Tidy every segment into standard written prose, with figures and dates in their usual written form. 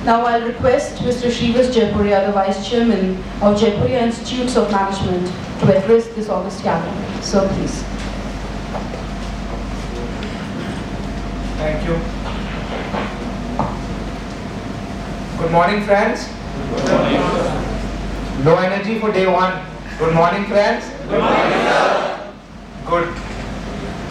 Now I'll request Mr. Shreevats Jaipuria, the Vice Chairman of Jaipuria Institutes of Management, to address this august gathering. So please. Thank you. Good morning, friends. Good morning. Low energy for day one. Good morning, friends. Good morning, sir. Good.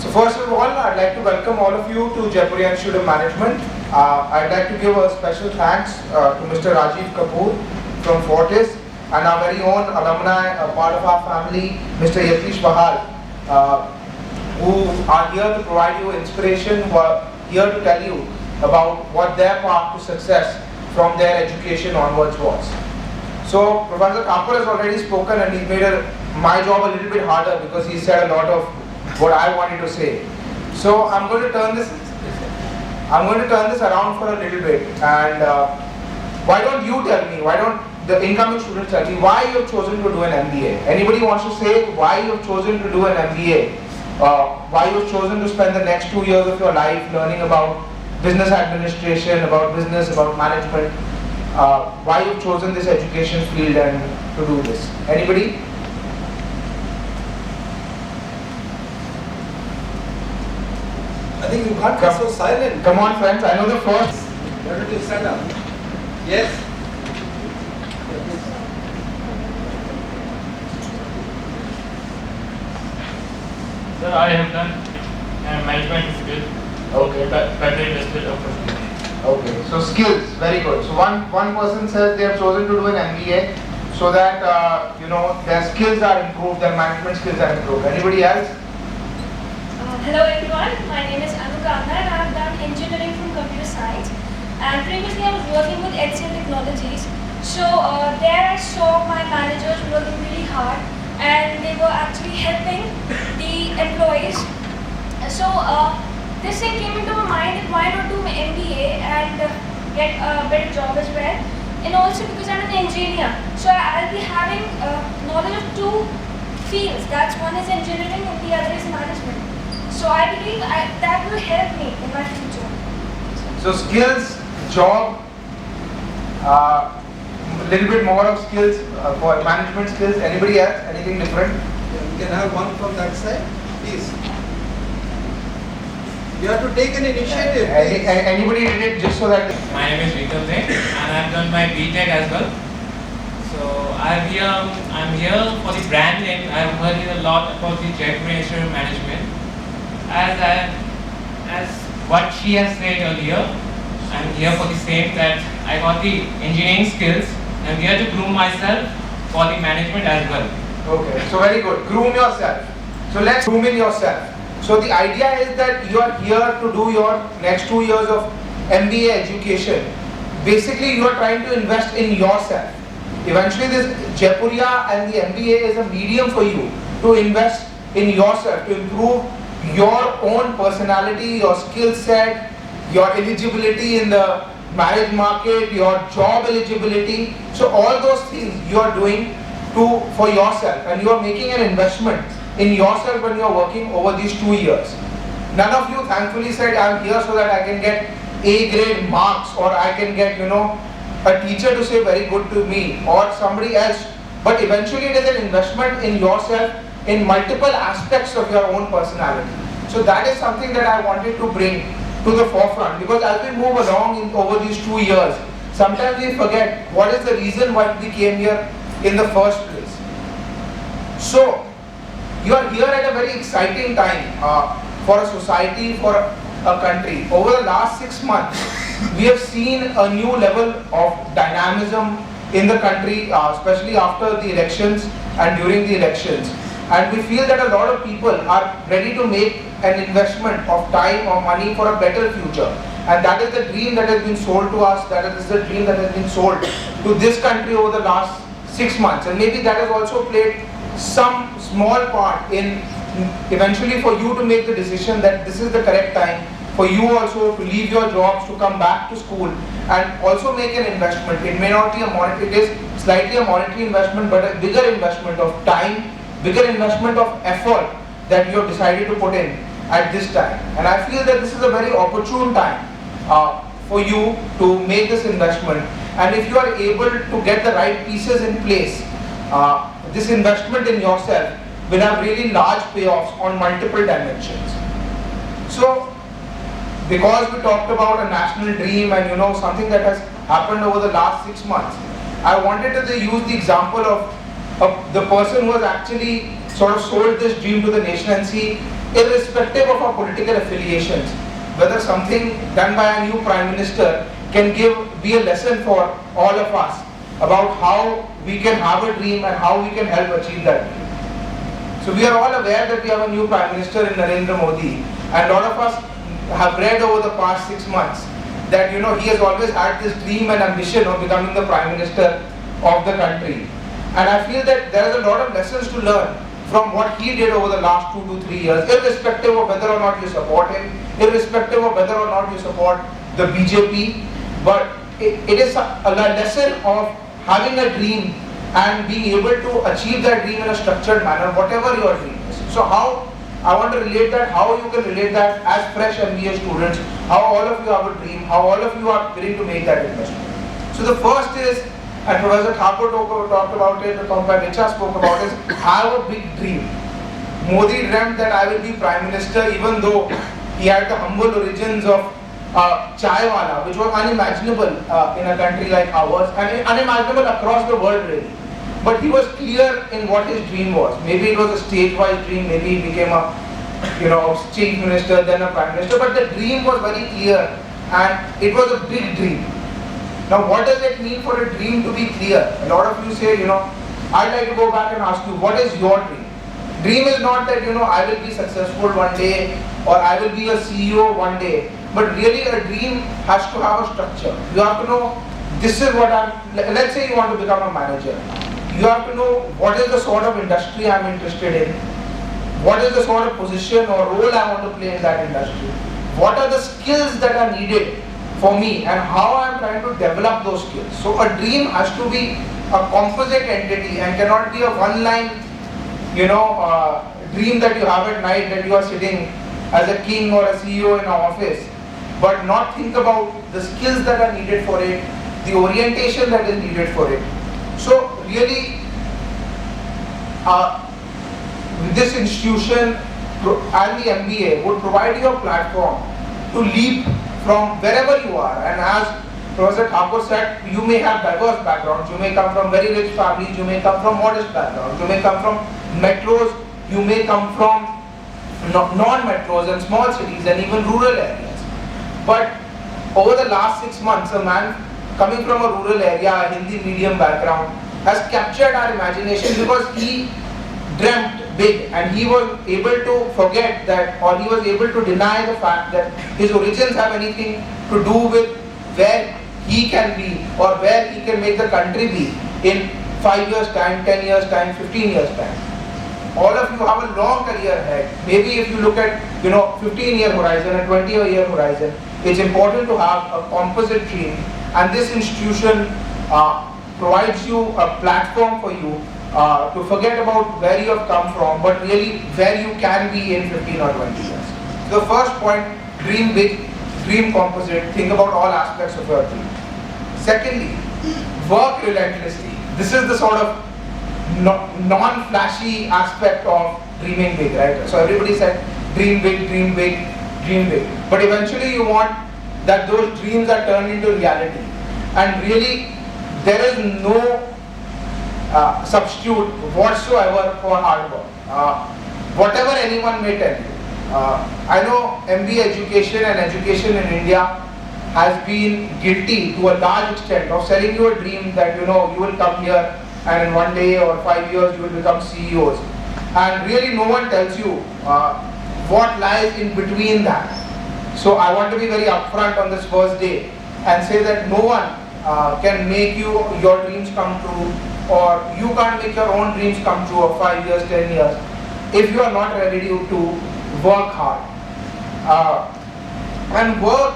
So first of all, I'd like to welcome all of you to Jaipuria Institute of Management. I'd like to give a special thanks to Mr. Rajiv Kapoor from Fortis and our very own alumni, a part of our family, Mr. Yatish Bahal, who are here to provide you inspiration, who are here to tell you about what their path to success from their education onwards was. So Professor Kapur has already spoken and he's made my job a little bit harder because he said a lot of what I wanted to say. So I'm going to turn this around for a little bit, and why don't you tell me, why don't the incoming students tell me why you have chosen to do an MBA? Anybody wants to say why you have chosen to do an MBA? Why you have chosen to spend the next 2 years of your life learning about business administration, about business, about management? Why you have chosen this education field and to do this? Anybody? I think you can't be so silent. Come on, friends. I know the first. Why don't you stand up? Yes. Sir, I have done management skills. Okay. Better invested opportunity. Okay. So skills, very good. So one person says they have chosen to do an MBA so that their skills are improved, their management skills are improved. Anybody else? Hello everyone, my name is Anukanda and I have done engineering from computer science, and previously I was working with HCL Technologies. So there I saw my managers working really hard and they were actually helping the employees. So this thing came into my mind that why not do my MBA and get a better job as well, and also because I'm an engineer, so I'll be having knowledge of two fields. That's one is engineering and the other is management. So I believe that will help me in my future. So skills, job, a little bit more of skills for management skills. Anybody else? Anything different? Yeah, we can have one from that side, please. You have to take an initiative. Anybody did it just so that? My name is Vikram Singh and I've done my BTech as well. So I'm here for the brand name. I've heard a lot about the Jaipuria Institute of Management. As what she has said earlier, I'm here for the same, that I got the engineering skills. I'm here to groom myself for the management as well. Okay, so very good. Groom yourself. So let's groom in yourself. So the idea is that you are here to do your next 2 years of MBA education. Basically, you are trying to invest in yourself. Eventually, this Jaipuria and the MBA is a medium for you to invest in yourself, to improve your own personality, your skill set, your eligibility in the marriage market, your job eligibility. So all those things you are doing for yourself, and you are making an investment in yourself when you are working over these 2 years. None of you thankfully said I am here so that I can get A grade marks, or I can get a teacher to say very good to me, or somebody else. But eventually it is an investment in yourself in multiple aspects of your own personality. So that is something that I wanted to bring to the forefront, because as we move along over these 2 years, sometimes we forget what is the reason why we came here in the first place. So you are here at a very exciting time for a society, for a country. Over the last 6 months, we have seen a new level of dynamism in the country, especially after the elections and during the elections. And we feel that a lot of people are ready to make an investment of time or money for a better future. And that is the dream that has been sold to us, that is the dream that has been sold to this country over the last 6 months. And maybe that has also played some small part in eventually for you to make the decision that this is the correct time for you also to leave your jobs, to come back to school and also make an investment. It may not be a monetary, it is slightly a monetary investment, but a bigger investment of time, bigger investment of effort that you have decided to put in at this time. And I feel that this is a very opportune time for you to make this investment, and if you are able to get the right pieces in place, this investment in yourself will have really large payoffs on multiple dimensions. So, because we talked about a national dream and something that has happened over the last 6 months, I wanted to use the example of the person who has actually sort of sold this dream to the nation and see, irrespective of our political affiliations, whether something done by a new Prime Minister can be a lesson for all of us about how we can have a dream and how we can help achieve that dream. So we are all aware that we have a new Prime Minister in Narendra Modi, and a lot of us have read over the past 6 months that he has always had this dream and ambition of becoming the Prime Minister of the country. And I feel that there is a lot of lessons to learn from what he did over the last 2 to 3 years, irrespective of whether or not you support him, irrespective of whether or not you support the BJP. But it is a lesson of having a dream and being able to achieve that dream in a structured manner, whatever your dream is. So how I want to relate that, how you can relate that as fresh MBA students, how all of you have a dream, how all of you are willing to make that investment. So the first is, and Professor Thakur talked about it, Tompa Richa spoke about it, have a big dream. Modi dreamt that I will be Prime Minister, even though he had the humble origins of chai wala, which was unimaginable in a country like ours, and unimaginable across the world really. But he was clear in what his dream was. Maybe it was a stage-wise dream, maybe he became a chief minister, then a prime minister, but the dream was very clear and it was a big dream. Now what does it mean for a dream to be clear? A lot of you say, I'd like to go back and ask you, what is your dream? Dream is not that, I will be successful one day or I will be a CEO one day. But really a dream has to have a structure. You have to know, this is what let's say you want to become a manager. You have to know what is the sort of industry I'm interested in, what is the sort of position or role I want to play in that industry, what are the skills that are needed for me and how I'm trying to develop those skills. So a dream has to be a composite entity and cannot be a one-line, dream that you have at night, that you are sitting as a king or a CEO in an office, but not think about the skills that are needed for it, the orientation that is needed for it. So really, this institution and the MBA would provide you a platform to leap from wherever you are. And as Professor Thakur said, you may have diverse backgrounds. You may come from very rich families, you may come from modest backgrounds, you may come from metros, you may come from non-metros and small cities and even rural areas. But over the last 6 months, a man coming from a rural area, a Hindi medium background, has captured our imagination because he dreamt big and he was able to forget that, or he was able to deny the fact that his origins have anything to do with where he can be or where he can make the country be in 5 years time, 10 years time, 15 years time. All of you have a long career ahead. Maybe if you look at 15-year horizon, a 20-year horizon, it's important to have a composite dream, and this institution provides you a platform for you to forget about where you have come from, but really where you can be in 15 or 20 years. So the first point, dream big, dream composite, think about all aspects of your dream. Secondly, work relentlessly. This is the sort of non-flashy aspect of dreaming big, right? So everybody said dream big, dream big, dream big. But eventually you want that those dreams are turned into reality. And really, there is no substitute whatsoever for hard work. Whatever anyone may tell you. I know MBA education and education in India has been guilty to a large extent of selling you a dream that you will come here and in 1 day or 5 years you will become CEOs. And really no one tells you what lies in between that. So I want to be very upfront on this first day and say that no one can make your dreams come true, or you can't make your own dreams come true of 5 years, 10 years if you are not ready to work hard. And work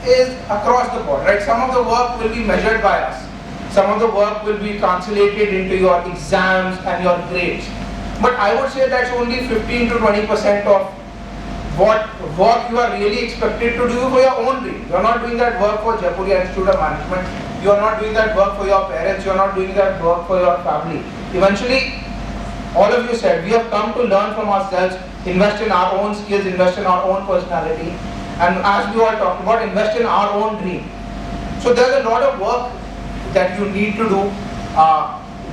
is across the board, right? Some of the work will be measured by us. Some of the work will be translated into your exams and your grades. But I would say that's only 15 to 20% of what work you are really expected to do for your own dream. You are not doing that work for Jaipuria Institute of Management. You are not doing that work for your parents. You are not doing that work for your family. Eventually, all of you said, we have come to learn from ourselves, invest in our own skills, invest in our own personality, and as we all talked about, invest in our own dream. So there's a lot of work that you need to do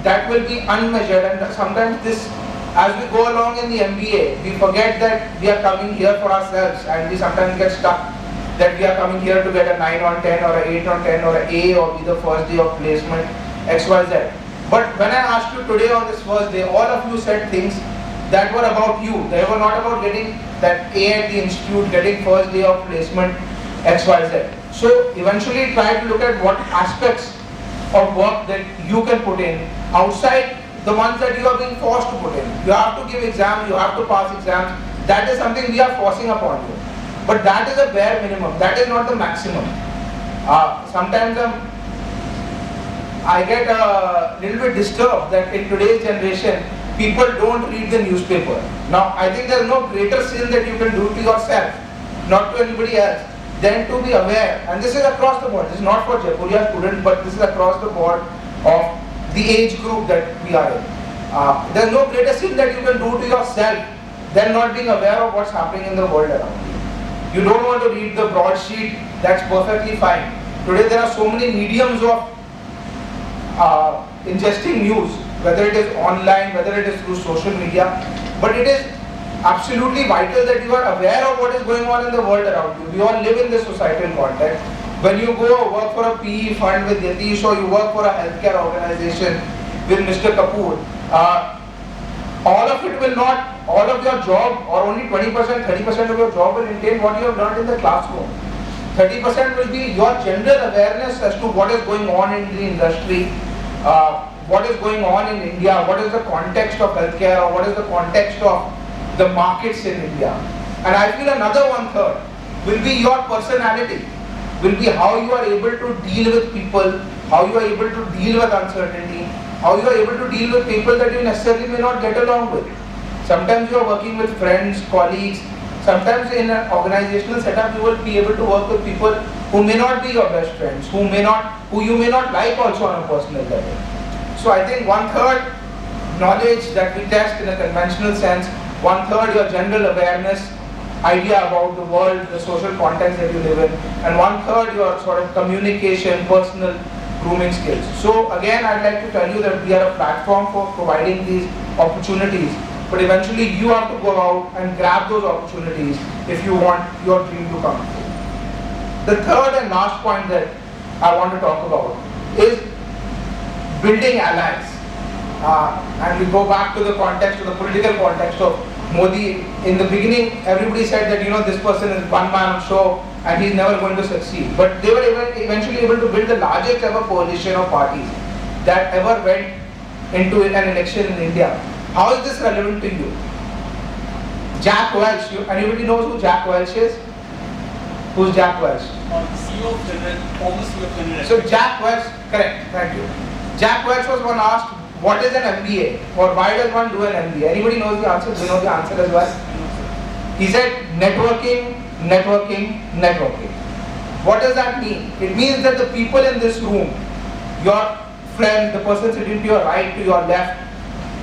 that will be unmeasured, and sometimes this, as we go along in the MBA, we forget that we are coming here for ourselves, and we sometimes get stuck that we are coming here to get a 9 on 10 or a 8 on 10 or a A or be the first day of placement, XYZ. But when I asked you today on this first day, all of you said things that were about you. They were not about getting that A at the institute, getting first day of placement, XYZ. So eventually try to look at what aspects of work that you can put in outside the ones that you are being forced to put in. You have to give exams, you have to pass exams. That is something we are forcing upon you. But that is a bare minimum. That is not the maximum. Sometimes I get a little bit disturbed that in today's generation, people don't read the newspaper. Now, I think there is no greater sin that you can do to yourself, not to anybody else, than to be aware. And this is across the board. This is not for Jaipuria students, but this is across the board of the age group that we are in. There is no greater sin that you can do to yourself than not being aware of what's happening in the world around you. You don't want to read the broadsheet, that's perfectly fine. Today there are so many mediums of ingesting news, whether it is online, whether it is through social media, but it is absolutely vital that you are aware of what is going on in the world around you. We all live in this societal context. When you go work for a PE fund with Yatish, or you work for a healthcare organization with Mr. Kapoor, all of it will not, all of your job, or only 20%, 30% of your job will entail what you have learned in the classroom. 30% will be your general awareness as to what is going on in the industry, what is going on in India, what is the context of healthcare, or what is the context of the markets in India. And I feel another 1/3 will be your personality, will be how you are able to deal with people, how you are able to deal with uncertainty, how you are able to deal with people that you necessarily may not get along with. Sometimes you are working with friends, colleagues. Sometimes in an organizational setup you will be able to work with people who may not be your best friends, who you may not like also on a personal level. So I think 1/3 knowledge that we test in a conventional sense, 1/3 your general awareness, idea about the world, the social context that you live in, and 1/3 your sort of communication, personal grooming skills. So again, I'd like to tell you that we are a platform for providing these opportunities, but eventually you have to go out and grab those opportunities if you want your dream to come true. The third and last point that I want to talk about is building allies. And we go back to the context, to the political context of Modi. In the beginning, everybody said that, this person is one man show and he's never going to succeed. But they were eventually able to build the largest ever coalition of parties that ever went into an election in India. How is this relevant to you? Jack Welch, anybody knows who Jack Welch is? Who's Jack Welch? CEO of General, former CEO of General. So Jack Welch, correct, thank you. Jack Welch was one asked, what is an MBA, or why does one do an MBA? Anybody knows the answer? Do you know the answer as well? He said networking, networking, networking. What does that mean? It means that the people in this room, your friends, the person sitting to your right, to your left,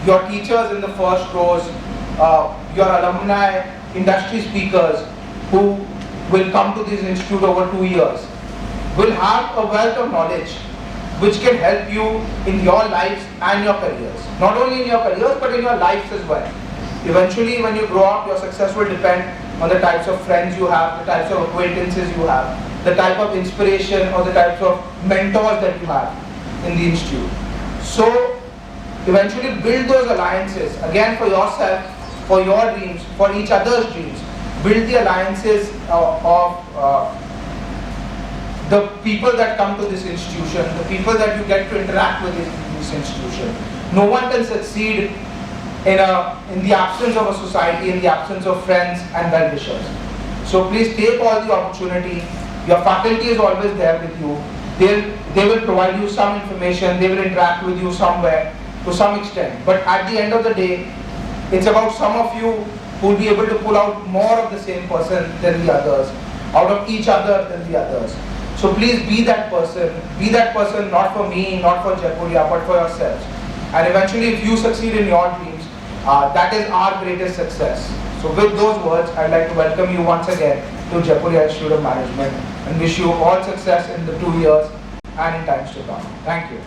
your teachers in the first rows, your alumni, industry speakers who will come to this institute over 2 years, will have a wealth of knowledge which can help you in your lives and your careers. Not only in your careers, but in your lives as well. Eventually, when you grow up, your success will depend on the types of friends you have, the types of acquaintances you have, the type of inspiration or the types of mentors that you have in the institute. So, eventually build those alliances, again for yourself, for your dreams, for each other's dreams. Build the alliances of the people that come to this institution, the people that you get to interact with in this institution. No one can succeed in the absence of a society, in the absence of friends and well-wishers. So please take all the opportunity. Your faculty is always there with you. They will provide you some information, they will interact with you somewhere to some extent. But at the end of the day, it's about some of you who will be able to pull out more of the same person than the others, out of each other than the others. So please be that person not for me, not for Jaipuria, but for yourselves. And eventually if you succeed in your dreams, that is our greatest success. So with those words, I'd like to welcome you once again to Jaipuria Institute of Management and wish you all success in the 2 years and in times to come. Thank you.